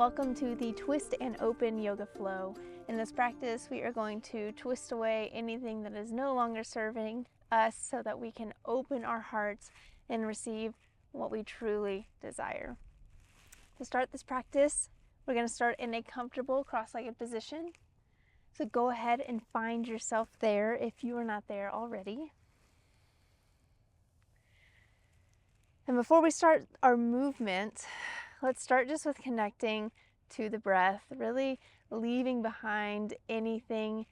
Welcome to the Twist and Open Yoga Flow. In this practice, we are going to twist away anything that is no longer serving us so that we can open our hearts and receive what we truly desire. To start this practice, we're going to start in a comfortable cross-legged position. So go ahead and find yourself there if you are not there already. And before we start our movement, let's start just with connecting to the breath, really leaving behind anything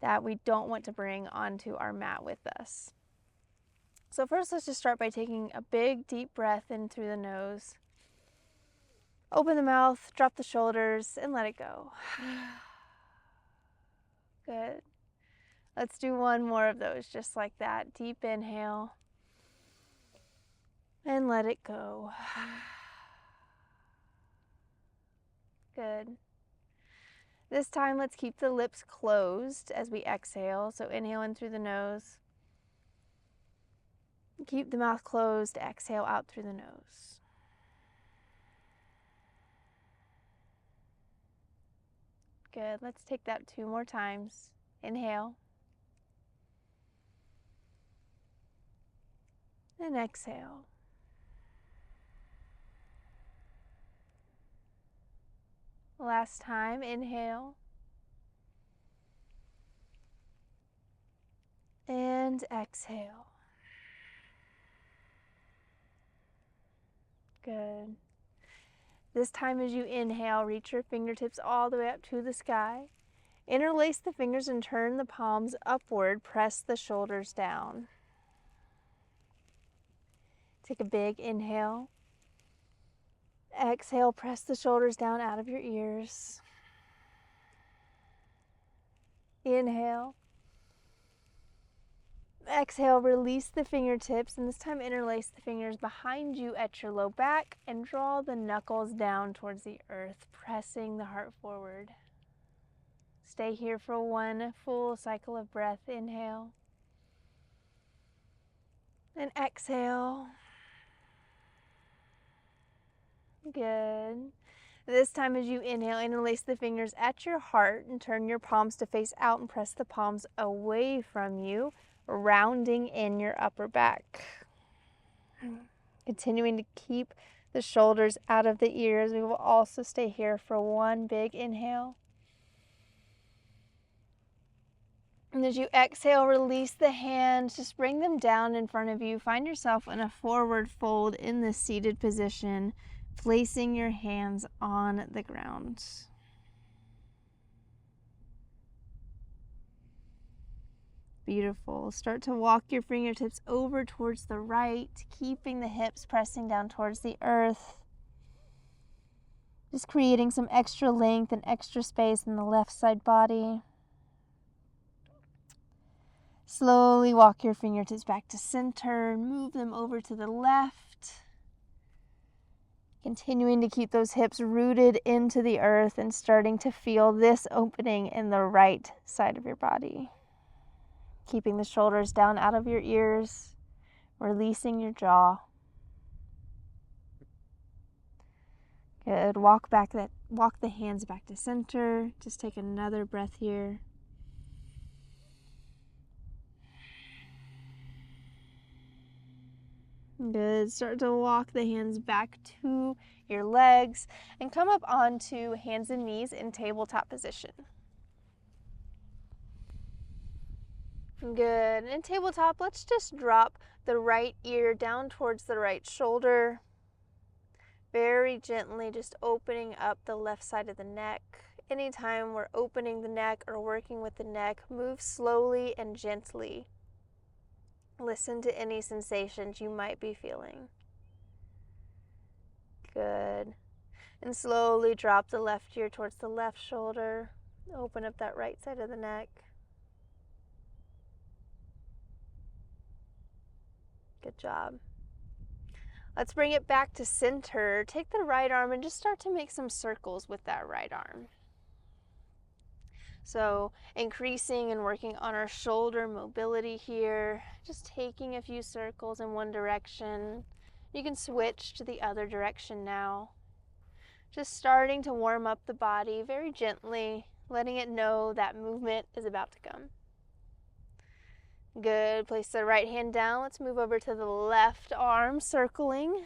that we don't want to bring onto our mat with us. So first, let's just start by taking a big, deep breath in through the nose. Open the mouth, drop the shoulders, and let it go. Good. Let's do one more of those, just like that. Deep inhale. And let it go. Good. This time, let's keep the lips closed as we exhale. So inhale in through the nose. Keep the mouth closed. Exhale out through the nose. Good. Let's take that 2 more times. Inhale. And exhale. Last time, inhale. And exhale. Good. This time as you inhale, reach your fingertips all the way up to the sky. Interlace the fingers and turn the palms upward. Press the shoulders down. Take a big inhale. Exhale, press the shoulders down out of your ears. Inhale. Exhale, release the fingertips, and this time interlace the fingers behind you at your low back and draw the knuckles down towards the earth, pressing the heart forward. Stay here for 1 full cycle of breath. Inhale. And exhale. Good. This time as you inhale, interlace the fingers at your heart and turn your palms to face out and press the palms away from you, rounding in your upper back. Continuing to keep the shoulders out of the ears. We will also stay here for 1 big inhale. And as you exhale, release the hands. Just bring them down in front of you. Find yourself in a forward fold in this seated position, placing your hands on the ground. Beautiful. Start to walk your fingertips over towards the right, keeping the hips pressing down towards the earth. Just creating some extra length and extra space in the left side body. Slowly walk your fingertips back to center and move them over to the left. Continuing to keep those hips rooted into the earth and starting to feel this opening in the right side of your body. Keeping the shoulders down out of your ears, releasing your jaw. Good. Walk the hands back to center. Just take another breath here. Good. Start to walk the hands back to your legs and come up onto hands and knees in tabletop position. Good. In tabletop, let's just drop the right ear down towards the right shoulder. Very gently, just opening up the left side of the neck. Anytime we're opening the neck or working with the neck, move slowly and gently. Listen to any sensations you might be feeling. Good. And slowly drop the left ear towards the left shoulder. Open up that right side of the neck. Good job. Let's bring it back to center. Take the right arm and just start to make some circles with that right arm. So increasing and working on our shoulder mobility here, just taking a few circles in one direction. You can switch to the other direction now. Just starting to warm up the body very gently, letting it know that movement is about to come. Good. Place the right hand down. Let's move over to the left arm, circling.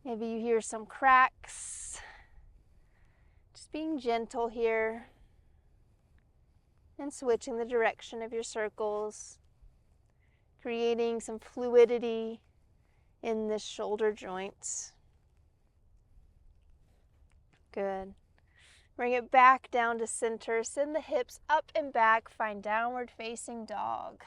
Maybe you hear some cracks. Just being gentle here and switching the direction of your circles, creating some fluidity in the shoulder joints. Good. Bring it back down to center. Send the hips up and back. Find downward facing dog.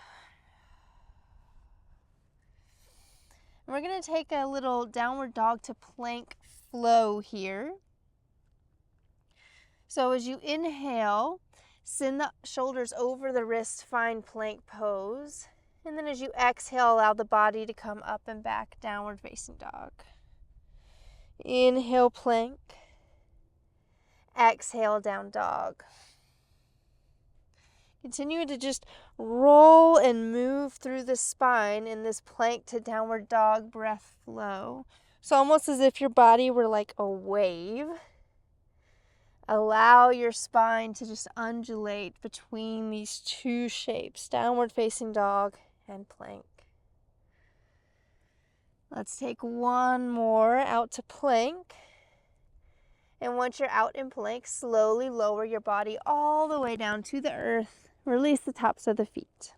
And we're going to take a little downward dog to plank flow here. So as you inhale, send the shoulders over the wrists, find plank pose. And then as you exhale, allow the body to come up and back, downward facing dog. Inhale, plank. Exhale, down dog. Continue to just roll and move through the spine in this plank to downward dog breath flow. So almost as if your body were like a wave. Allow your spine to just undulate between these two shapes, downward facing dog and plank. Let's take one more out to plank. And once you're out in plank, slowly lower your body all the way down to the earth. Release the tops of the feet.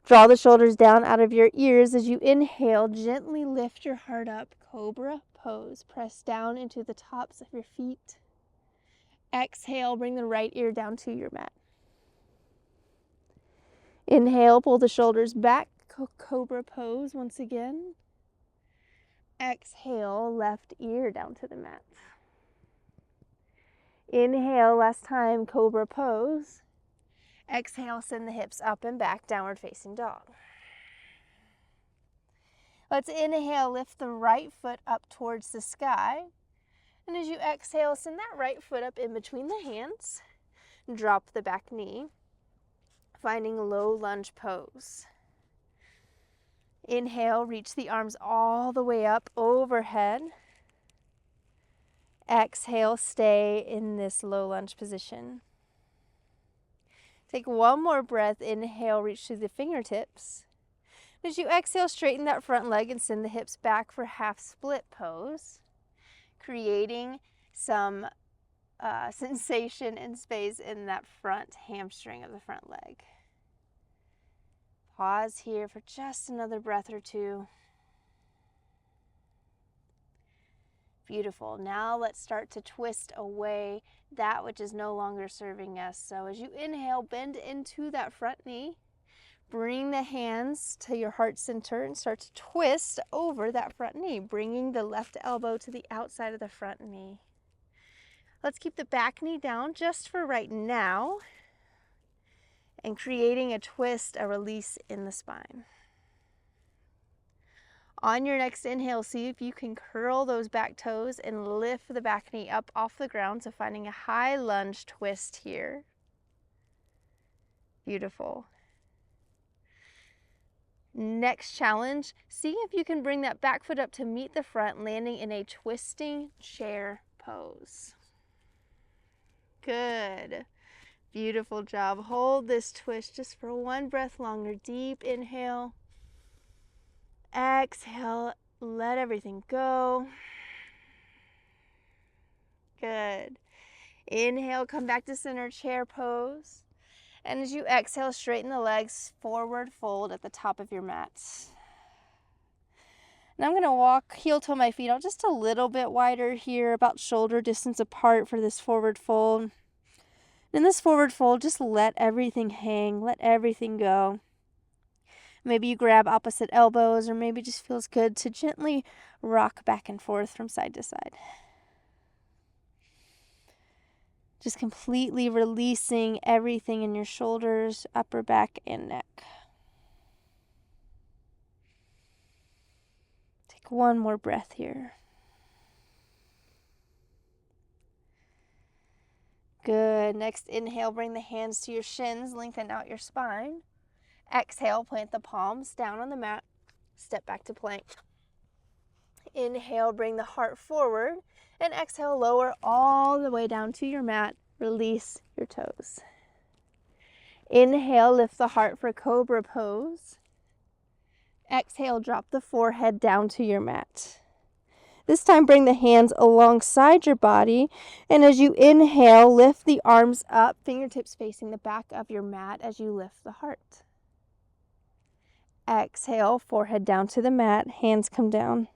Draw the shoulders down out of your ears as you inhale. Gently lift your heart up. Cobra pose. Press down into the tops of your feet. Exhale, bring the right ear down to your mat. Inhale, pull the shoulders back. Cobra pose once again. Exhale, left ear down to the mat. Inhale, last time, cobra pose. Exhale, send the hips up and back, downward facing dog. Let's inhale, lift the right foot up towards the sky. And as you exhale, send that right foot up in between the hands. Drop the back knee, finding low lunge pose. Inhale, reach the arms all the way up overhead. Exhale, stay in this low lunge position. Take one more breath. Inhale, reach through the fingertips. As you exhale, straighten that front leg and send the hips back for half split pose, creating some sensation and space in that front hamstring of the front leg. Pause here for just another breath or two. Beautiful. Now let's start to twist away that which is no longer serving us. So as you inhale, bend into that front knee. Bring the hands to your heart center and start to twist over that front knee, bringing the left elbow to the outside of the front knee. Let's keep the back knee down just for right now and creating a twist, a release in the spine. On your next inhale, see if you can curl those back toes and lift the back knee up off the ground. So finding a high lunge twist here. Beautiful. Next challenge, see if you can bring that back foot up to meet the front, landing in a twisting chair pose. Good. Beautiful job. Hold this twist just for one breath longer. Deep inhale. Exhale, let everything go. Good. Inhale, come back to center chair pose. And as you exhale, straighten the legs, forward fold at the top of your mat. Now I'm going to walk heel toe my feet out just a little bit wider here, about shoulder distance apart for this forward fold. In this forward fold, just let everything hang, let everything go. Maybe you grab opposite elbows, or maybe it just feels good to gently rock back and forth from side to side. Just completely releasing everything in your shoulders, upper back, and neck. Take one more breath here. Good. Next inhale, bring the hands to your shins, lengthen out your spine. Exhale, plant the palms down on the mat, step back to plank. Inhale, bring the heart forward, and exhale, lower all the way down to your mat. Release your toes. Inhale, lift the heart for cobra pose. Exhale, drop the forehead down to your mat. This time, bring the hands alongside your body, and as you inhale, lift the arms up, fingertips facing the back of your mat as you lift the heart. Exhale, forehead down to the mat, hands come down.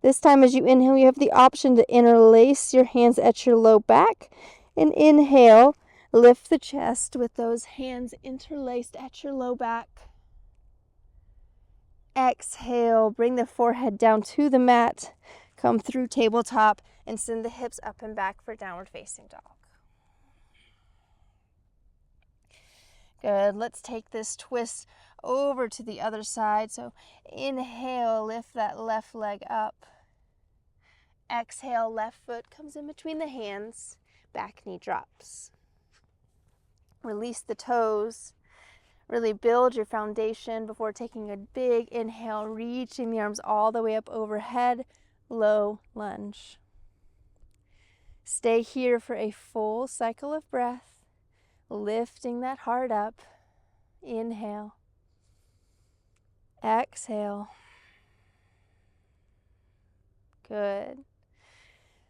This time, as you inhale, you have the option to interlace your hands at your low back, and inhale, lift the chest with those hands interlaced at your low back. Exhale, bring the forehead down to the mat, come through tabletop, and send the hips up and back for downward facing dog. Good. Let's take this twist over to the other side. So inhale, lift that left leg up. Exhale, left foot comes in between the hands, back knee drops. Release the toes. Really build your foundation before taking a big inhale, reaching the arms all the way up overhead, low lunge. Stay here for a full cycle of breath, lifting that heart up. Inhale. Exhale. Good.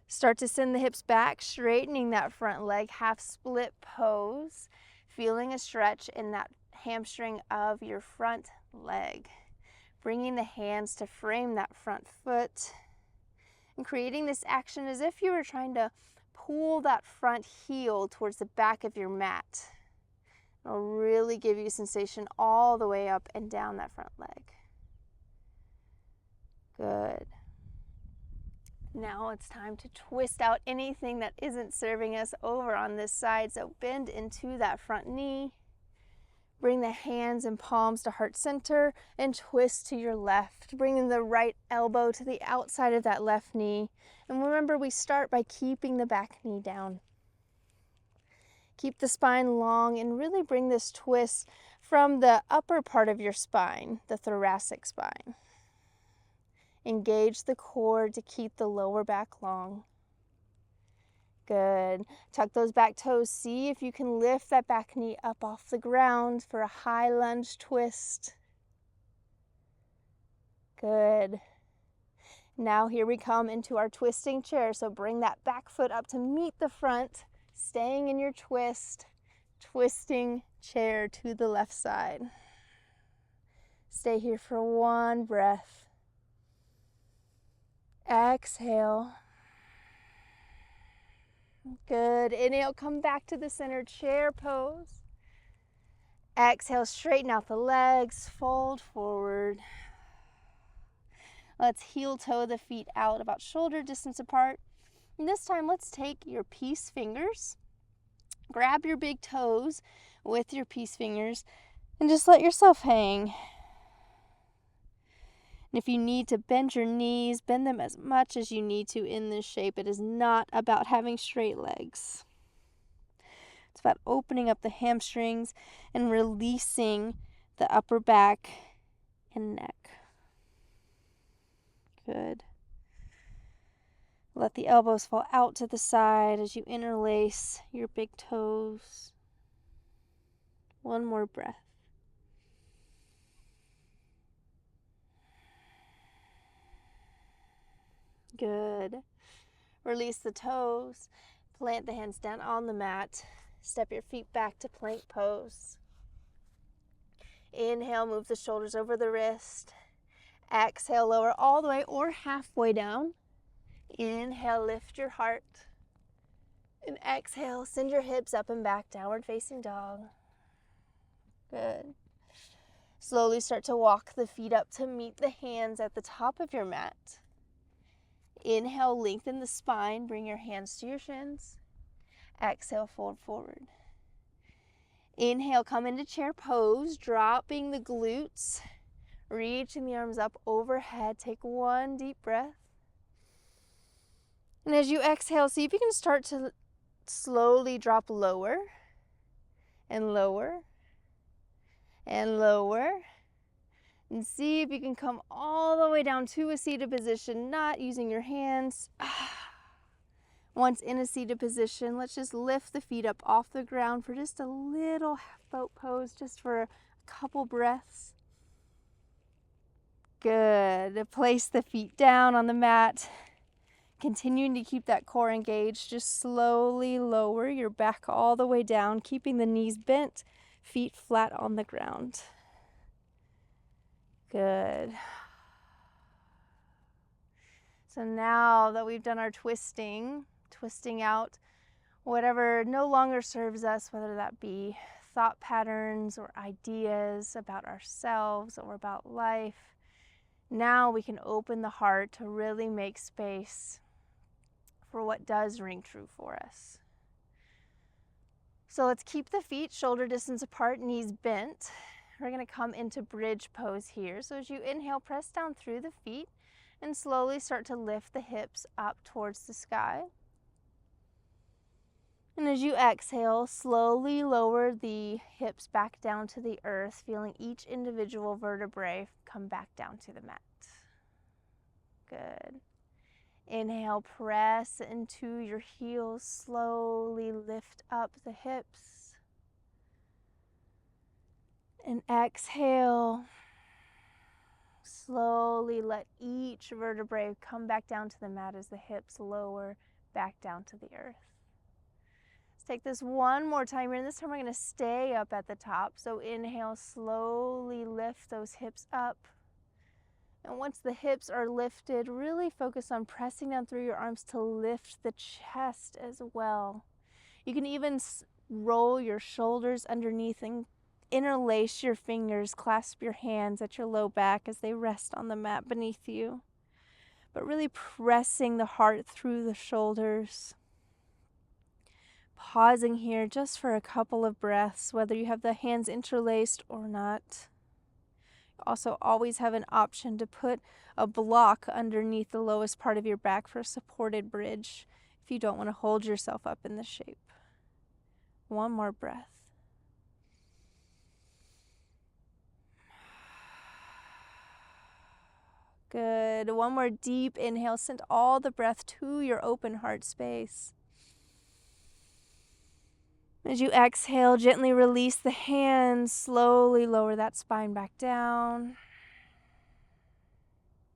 Start to send the hips back, straightening that front leg, half split pose, feeling a stretch in that hamstring of your front leg. Bringing the hands to frame that front foot and creating this action as if you were trying to pull that front heel towards the back of your mat. It'll really give you sensation all the way up and down that front leg. Good. Now it's time to twist out anything that isn't serving us over on this side. So bend into that front knee. Bring the hands and palms to heart center and twist to your left. Bringing the right elbow to the outside of that left knee. And remember, we start by keeping the back knee down. Keep the spine long and really bring this twist from the upper part of your spine, the thoracic spine. Engage the core to keep the lower back long. Good. Tuck those back toes. See if you can lift that back knee up off the ground for a high lunge twist. Good. Now here we come into our twisting chair. So bring that back foot up to meet the front, staying in your twist, twisting chair to the left side. Stay here for one breath. Exhale. Good. Inhale, come back to the center chair pose. Exhale, straighten out the legs, fold forward. Let's heel toe the feet out about shoulder distance apart. And this time, let's take your peace fingers, grab your big toes with your peace fingers, and just let yourself hang. And if you need to bend your knees, bend them as much as you need to in this shape. It is not about having straight legs. It's about opening up the hamstrings and releasing the upper back and neck. Good. Let the elbows fall out to the side as you interlace your big toes. One more breath. Good. Release the toes. Plant the hands down on the mat. Step your feet back to plank pose. Inhale, move the shoulders over the wrist. Exhale, lower all the way or halfway down. Inhale, lift your heart. And exhale, send your hips up and back, downward facing dog. Good. Slowly start to walk the feet up to meet the hands at the top of your mat. Inhale, lengthen the spine, bring your hands to your shins. Exhale, fold forward. Inhale, come into chair pose, dropping the glutes, reaching the arms up overhead. Take one deep breath. And as you exhale, see if you can start to slowly drop lower and lower and lower And see if you can come all the way down to a seated position, not using your hands. Once in a seated position, let's just lift the feet up off the ground for just a little boat pose, just for a couple breaths. Good. Place the feet down on the mat. Continuing to keep that core engaged. Just slowly lower your back all the way down, keeping the knees bent, feet flat on the ground. Good. So now that we've done our twisting out whatever no longer serves us, whether that be thought patterns or ideas about ourselves or about life, now we can open the heart to really make space for what does ring true for us. So let's keep the feet shoulder distance apart, knees bent. We're going to come into bridge pose here. So as you inhale, press down through the feet and slowly start to lift the hips up towards the sky. And as you exhale, slowly lower the hips back down to the earth, feeling each individual vertebrae come back down to the mat. Good. Inhale, press into your heels, slowly lift up the hips. And exhale, slowly let each vertebrae come back down to the mat as the hips lower back down to the earth. Let's take this one more time here, and this time we're going to stay up at the top. So inhale, slowly lift those hips up. And once the hips are lifted, really focus on pressing down through your arms to lift the chest as well. You can even roll your shoulders underneath and interlace your fingers, clasp your hands at your low back as they rest on the mat beneath you. But really pressing the heart through the shoulders. Pausing here just for a couple of breaths, whether you have the hands interlaced or not. You also always have an option to put a block underneath the lowest part of your back for a supported bridge if you don't want to hold yourself up in the shape. One more breath. Good. One more deep inhale. Send all the breath to your open heart space. As you exhale, gently release the hands. Slowly lower that spine back down.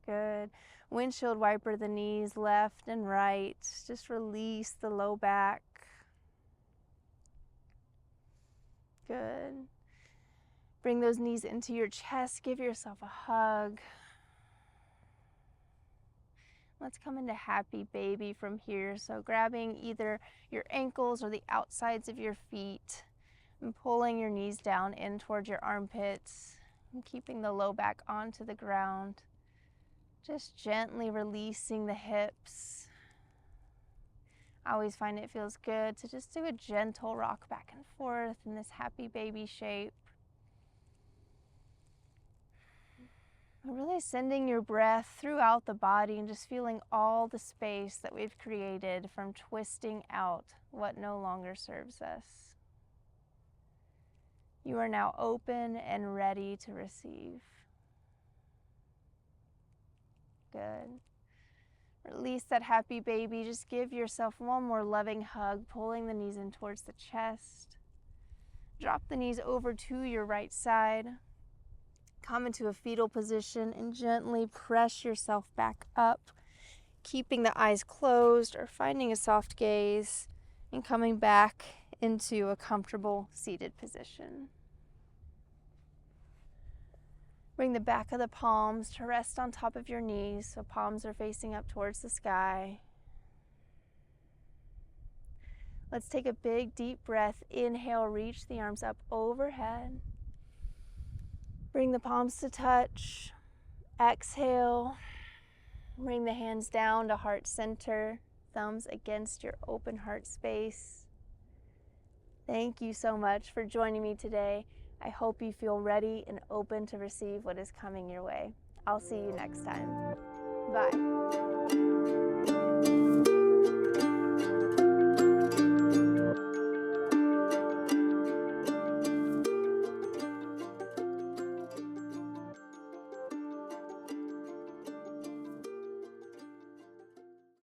Good. Windshield wiper the knees left and right. Just release the low back. Good. Bring those knees into your chest. Give yourself a hug. Let's come into happy baby from here. So grabbing either your ankles or the outsides of your feet and pulling your knees down in towards your armpits and keeping the low back onto the ground. Just gently releasing the hips. I always find it feels good to just do a gentle rock back and forth in this happy baby shape. Really sending your breath throughout the body and just feeling all the space that we've created from twisting out what no longer serves us. You are now open and ready to receive. Good. Release that happy baby. Just give yourself one more loving hug, pulling the knees in towards the chest. Drop the knees over to your right side. Come into a fetal position and gently press yourself back up, keeping the eyes closed or finding a soft gaze and coming back into a comfortable seated position. Bring the back of the palms to rest on top of your knees, so palms are facing up towards the sky. Let's take a big deep breath. Inhale, reach the arms up overhead. Bring the palms to touch. Exhale. Bring the hands down to heart center, thumbs against your open heart space. Thank you so much for joining me today. I hope you feel ready and open to receive what is coming your way. I'll see you next time. Bye.